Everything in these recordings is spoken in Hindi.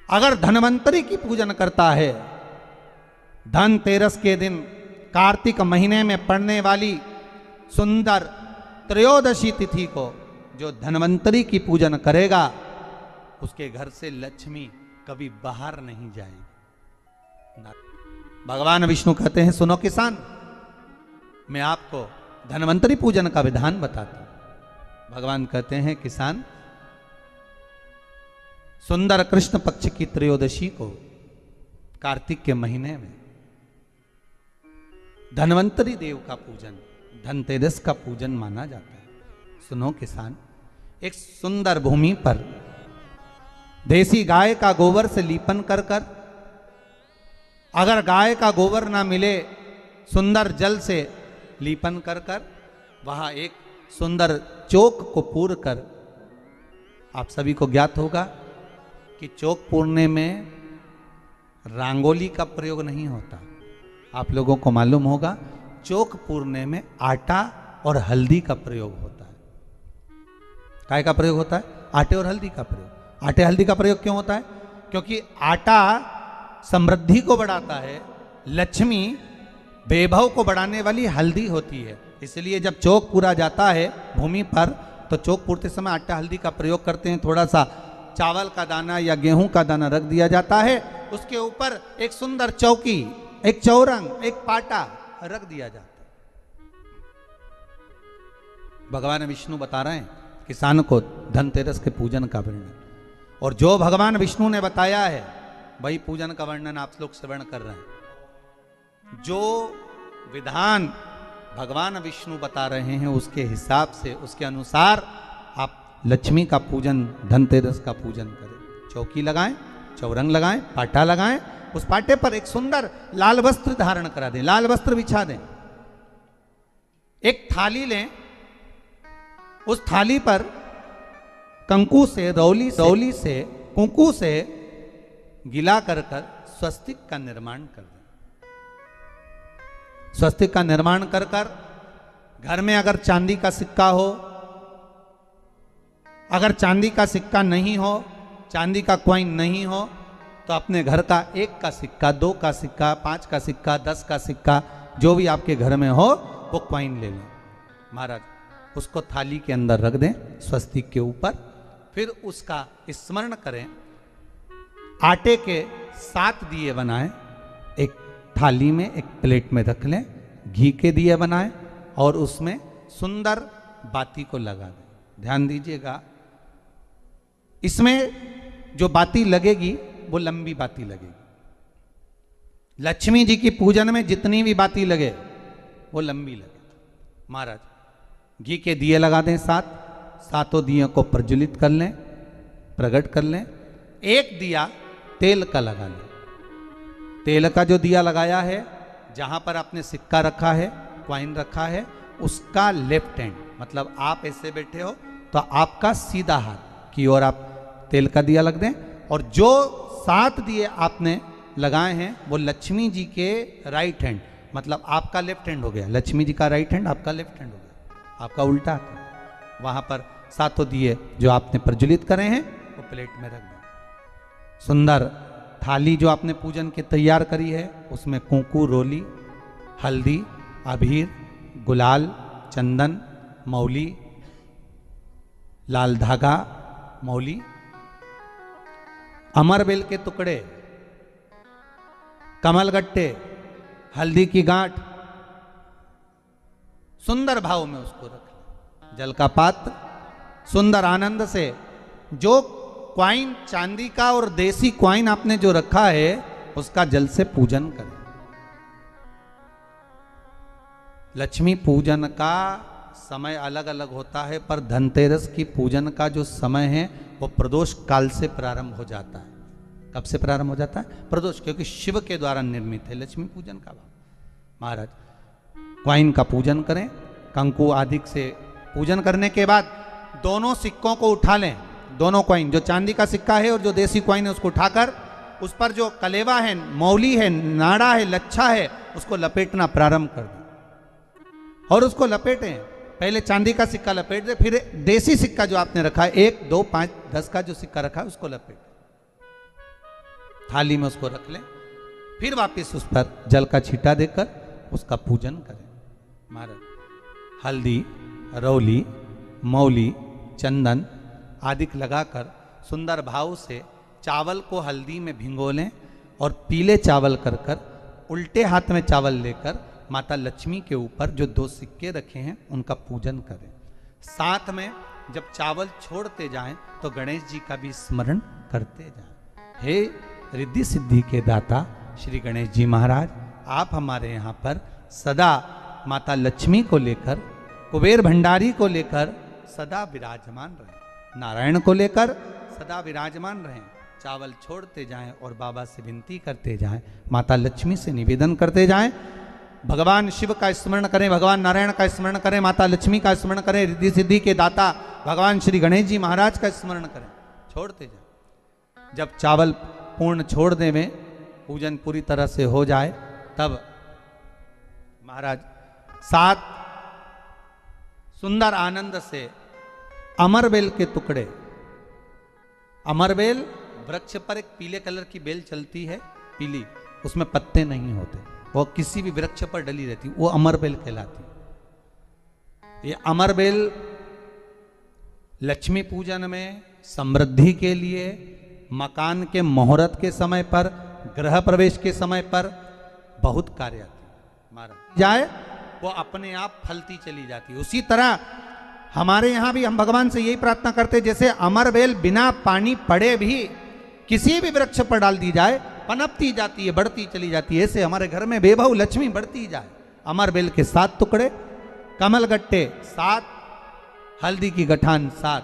अगर धनवंतरी की पूजन करता है, धनतेरस के दिन कार्तिक महीने में पड़ने वाली सुंदर त्रयोदशी तिथि को जो धनवंतरी की पूजन करेगा, उसके घर से लक्ष्मी कभी बाहर नहीं जाएगी। भगवान विष्णु कहते हैं, सुनो किसान, मैं आपको धनवंतरी पूजन का विधान बताता हूं। भगवान कहते हैं, किसान, सुंदर कृष्ण पक्ष की त्रयोदशी को कार्तिक के महीने में धनवंतरी देव का पूजन, धनतेरस का पूजन माना जाता है। सुनो किसान, एक सुंदर भूमि पर देसी गाय का गोबर से लीपन कर कर, अगर गाय का गोबर ना मिले, सुंदर जल से लीपन कर कर वहां एक सुंदर चौक को पूर कर, आप सभी को ज्ञात होगा कि चौक पूरने में रंगोली का प्रयोग नहीं होता। आप लोगों को मालूम होगा, चौक पूरने में आटा और हल्दी का प्रयोग होता है। काय का प्रयोग होता है? आटे और हल्दी का प्रयोग। आटे हल्दी का प्रयोग क्यों होता है? क्योंकि आटा समृद्धि को बढ़ाता है, लक्ष्मी वैभव को बढ़ाने वाली हल्दी होती है। इसलिए जब चौक पूरा जाता है भूमि पर, तो चौक पूरते समय आटा हल्दी का प्रयोग करते हैं। थोड़ा सा चावल का दाना या गेहूं का दाना रख दिया जाता है, उसके ऊपर एक सुंदर चौकी, एक चौरंग, एक पाटा रख दिया जाता है। भगवान विष्णु बता रहे हैं किसान को धनतेरस के पूजन का वर्णन, और जो भगवान विष्णु ने बताया है वही पूजन का वर्णन आप लोग श्रवण कर रहे हैं। जो विधान भगवान विष्णु बता रहे हैं, उसके हिसाब से, उसके अनुसार आप लक्ष्मी का पूजन, धनतेरस का पूजन करें। चौकी लगाएं, चौरंग लगाएं, पाटा लगाएं, उस पाटे पर एक सुंदर लाल वस्त्र धारण करा दें, लाल वस्त्र बिछा दें। एक थाली लें, उस थाली पर कंकु से, रौली से, कुंकू से गिला कर स्वस्तिक का निर्माण कर दें। स्वस्तिक का निर्माण कर घर में अगर चांदी का सिक्का हो, अगर चांदी का सिक्का नहीं हो, चांदी का कॉइन नहीं हो, तो अपने घर का 1 का सिक्का, 2 का सिक्का, 5 का सिक्का, 10 का सिक्का, जो भी आपके घर में हो वो कॉइन ले लें महाराज। उसको थाली के अंदर रख दें स्वस्तिक के ऊपर। फिर उसका स्मरण करें। आटे के 7 दिए बनाएं, एक थाली में, एक प्लेट में रख लें। घी के दिए बनाएं और उसमें सुंदर बाती को लगा दें। ध्यान दीजिएगा, इसमें जो बाती लगेगी वो लंबी बाती लगेगी। लक्ष्मी जी की पूजन में जितनी भी बाती लगे वो लंबी लगे। महाराज घी के दिए लगा दें 7, सातों दियों को प्रज्वलित कर लें, प्रकट कर लें। एक दिया तेल का लगा लें। तेल का जो दिया लगाया है, जहां पर आपने सिक्का रखा है, कॉइन रखा है, उसका लेफ्ट हैंड, मतलब आप ऐसे बैठे हो तो आपका सीधा हाथ की ओर आप तेल का दिया लग दें। और जो 7 दिए आपने लगाए हैं वो लक्ष्मी जी के राइट हैंड, मतलब आपका लेफ्ट हैंड हो गया, लक्ष्मी जी का राइट हैंड, आपका लेफ्ट हैंड हो गया, आपका उल्टा हाथ। वहां पर 7 दिए जो आपने प्रज्वलित करे हैं वो प्लेट में रख दें। सुंदर थाली जो आपने पूजन की तैयार करी है, उसमें कुंकू, रोली, हल्दी, अबीर, गुलाल, चंदन, मौली, लाल धागा, मौली, अमरबेल के टुकड़े, कमलगट्टे, हल्दी की गांठ, सुंदर भाव में उसको रख लें। जल का पात्र, सुंदर आनंद से जो क्वाइन चांदी का और देसी क्वाइन आपने जो रखा है उसका जल से पूजन करें। लक्ष्मी पूजन का समय अलग अलग होता है, पर धनतेरस की पूजन का जो समय है वो प्रदोष काल से प्रारंभ हो जाता है। कब से प्रारंभ हो जाता है? प्रदोष, क्योंकि शिव के द्वारा निर्मित है लक्ष्मी पूजन का भाव। महाराज क्वाइन का पूजन करें, कंकु आदि से पूजन करने के बाद दोनों सिक्कों को उठा लें। दोनों कॉइन, जो चांदी का सिक्का है और जो देसी कॉइन है, उसको उठाकर उस पर जो कलेवा है, मौली है, नाड़ा है, लच्छा है, उसको लपेटना प्रारंभ कर दें और उसको लपेटें। पहले चांदी का सिक्का लपेट दें, फिर देसी सिक्का जो आपने रखा है 1, 2, 5, 10 का जो सिक्का रखा है उसको लपेटें। थाली में उसको रख लें, फिर वापस उस पर जल का छींटा देकर उसका पूजन करें। महाराज हल्दी, रौली, मौली, चंदन आदि लगाकर सुंदर भाव से चावल को हल्दी में भिगो लें और पीले चावल कर कर उल्टे हाथ में चावल लेकर माता लक्ष्मी के ऊपर जो 2 सिक्के रखे हैं उनका पूजन करें। साथ में जब चावल छोड़ते जाएं तो गणेश जी का भी स्मरण करते जाएं। हे रिद्धि सिद्धि के दाता श्री गणेश जी महाराज, आप हमारे यहाँ पर सदा माता लक्ष्मी को लेकर, कुबेर भंडारी को लेकर सदा विराजमान रहें, नारायण को लेकर सदा विराजमान रहें। चावल छोड़ते जाएं और बाबा से विनती करते जाएं, माता लक्ष्मी से निवेदन करते जाएं, भगवान शिव का स्मरण करें, भगवान नारायण का स्मरण करें, माता लक्ष्मी का स्मरण करें, रिद्धि सिद्धि के दाता भगवान श्री गणेश जी महाराज का स्मरण करें, छोड़ते जाएं। जब चावल पूर्ण छोड़ देवें, पूजन पूरी तरह से हो जाए, तब महाराज 7 सुंदर आनंद से अमरबेल के टुकड़े, अमरबेल वृक्ष पर एक पीले कलर की बेल चलती है, पीली, उसमें पत्ते नहीं होते, वो किसी भी वृक्ष पर डली रहती, वो अमरबेल कहलाती। ये अमरबेल लक्ष्मी पूजन में, समृद्धि के लिए, मकान के मुहूर्त के समय पर, गृह प्रवेश के समय पर बहुत कार्य आती है। महाराज जाए वो अपने आप फलती चली जाती है। उसी तरह हमारे यहाँ भी हम भगवान से यही प्रार्थना करते, जैसे अमरबेल बिना पानी पड़े भी किसी भी वृक्ष पर डाल दी जाए, पनपती जाती है, बढ़ती चली जाती है। ऐसे हमारे घर में बेबहू लक्ष्मी बढ़ती जाए। अमरबेल के 7 टुकड़े, कमल गट्टे 7, हल्दी की गठान 7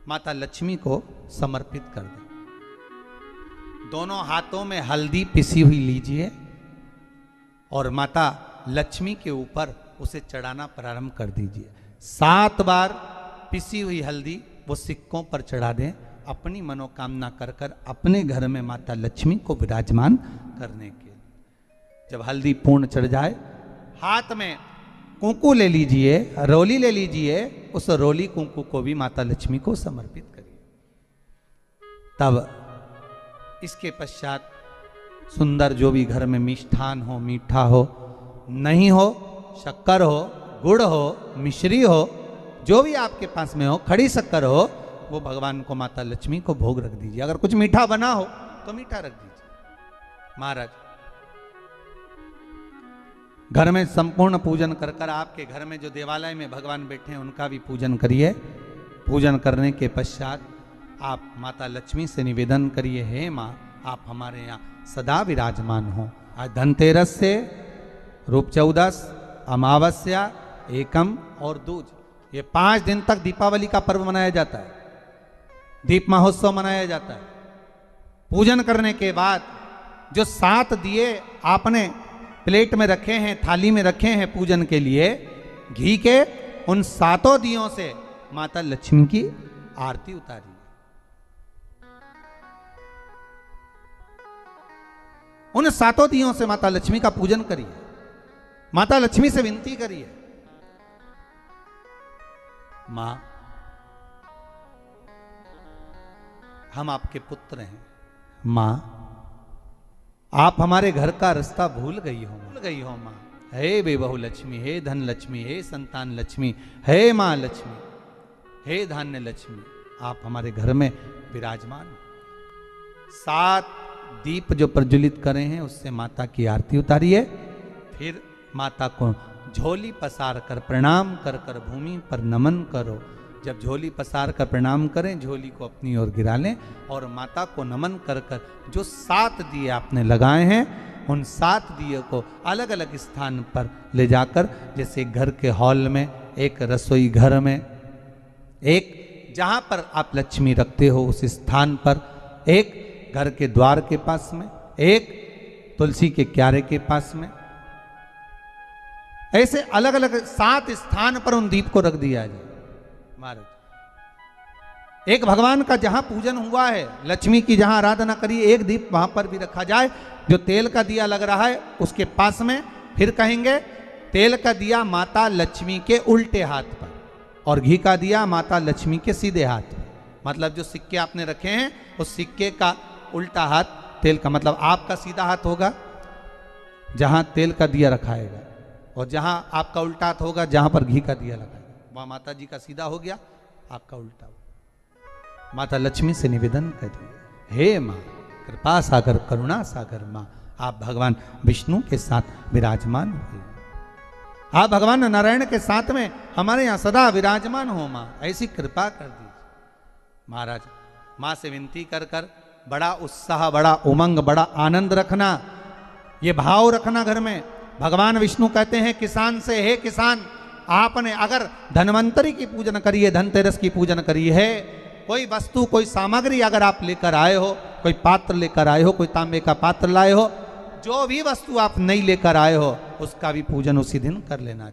माता लक्ष्मी को समर्पित कर दें। दोनों हाथों में हल्दी पिसी हुई लीजिए और माता लक्ष्मी के ऊपर उसे चढ़ाना प्रारंभ कर दीजिए। 7 बार पिसी हुई हल्दी वो सिक्कों पर चढ़ा दें, अपनी मनोकामना कर कर अपने घर में माता लक्ष्मी को विराजमान करने के लिए। जब हल्दी पूर्ण चढ़ जाए, हाथ में कुंकू ले लीजिए, रोली ले लीजिए, उस रोली कुंकू को भी माता लक्ष्मी को समर्पित करिए। तब इसके पश्चात सुंदर जो भी घर में मिष्ठान हो, मीठा हो, नहीं हो, शक्कर हो, गुड़ हो, मिश्री हो, जो भी आपके पास में हो, खड़ी शक्कर हो, वो भगवान को, माता लक्ष्मी को भोग रख दीजिए। अगर कुछ मीठा बना हो तो मीठा रख दीजिए। महाराज घर में संपूर्ण पूजन कर कर आपके घर में जो देवालय में भगवान बैठे हैं उनका भी पूजन करिए। पूजन करने के पश्चात आप माता लक्ष्मी से निवेदन करिए, हे माँ, आप हमारे यहाँ सदा विराजमान हो। आज धनतेरस से रूप चौदस, अमावस्या, एकम और दूज, ये 5 दिन तक दीपावली का पर्व मनाया जाता है, दीप महोत्सव मनाया जाता है। पूजन करने के बाद जो 7 दिए आपने प्लेट में रखे हैं, थाली में रखे हैं पूजन के लिए घी के, उन 7 दियों से माता लक्ष्मी की आरती उतारिए। उन 7 दियों से माता लक्ष्मी का पूजन करिए, माता लक्ष्मी से विनती करिए, मां हम आपके पुत्र हैं, मां आप हमारे घर का रास्ता भूल गई हो मां। हे बेबहू लक्ष्मी, हे धन लक्ष्मी, हे संतान लक्ष्मी, हे मां लक्ष्मी, हे धान्य लक्ष्मी, आप हमारे घर में विराजमान हो। 7 दीप जो प्रज्वलित करे हैं उससे माता की आरती उतारिए। फिर माता को झोली पसार कर प्रणाम कर कर भूमि पर नमन करो। जब झोली पसार कर प्रणाम करें, झोली को अपनी ओर गिरा लें और माता को नमन कर कर जो 7 दिए आपने लगाए हैं, उन 7 दिए को अलग अलग स्थान पर ले जाकर, जैसे घर के हॉल में, एक रसोई घर में, एक जहां पर आप लक्ष्मी रखते हो उस स्थान पर, एक घर के द्वार के पास में, एक तुलसी के क्यारे के पास में, ऐसे अलग अलग 7 स्थान पर उन दीप को रख दिया जाए। महाराज एक भगवान का जहां पूजन हुआ है, लक्ष्मी की जहां आराधना करी, एक दीप वहां पर भी रखा जाए। जो तेल का दिया लग रहा है उसके पास में, फिर कहेंगे तेल का दिया माता लक्ष्मी के उल्टे हाथ पर और घी का दिया माता लक्ष्मी के सीधे हाथ पर। मतलब जो सिक्के आपने रखे हैं उस सिक्के का उल्टा हाथ तेल का, मतलब आपका सीधा हाथ होगा जहां तेल का दिया रखाएगा, और जहां आपका उल्टा हाथ होगा जहां पर घी का दिया लगाएगा, वहां माता जी का सीधा हो गया, आपका उल्टा हो। माता लक्ष्मी से निवेदन करिए, हे माँ कृपा सागर करुणा सागर माँ, आप भगवान विष्णु के साथ विराजमान हुए, आप भगवान नारायण के साथ में हमारे यहाँ सदा विराजमान हो माँ, ऐसी कृपा कर दीजिए। महाराज माँ से विनती कर कर बड़ा उत्साह, बड़ा उमंग, बड़ा आनंद रखना, ये भाव रखना घर में। भगवान विष्णु कहते हैं किसान से, हे किसान आपने अगर धन्वंतरी की पूजन करी है, धनतेरस की पूजन करी है, कोई वस्तु कोई सामग्री अगर आप लेकर आए हो, कोई पात्र लेकर आए हो, कोई तांबे का पात्र लाए हो, जो भी वस्तु आप नहीं लेकर आए हो उसका भी पूजन उसी दिन कर लेना।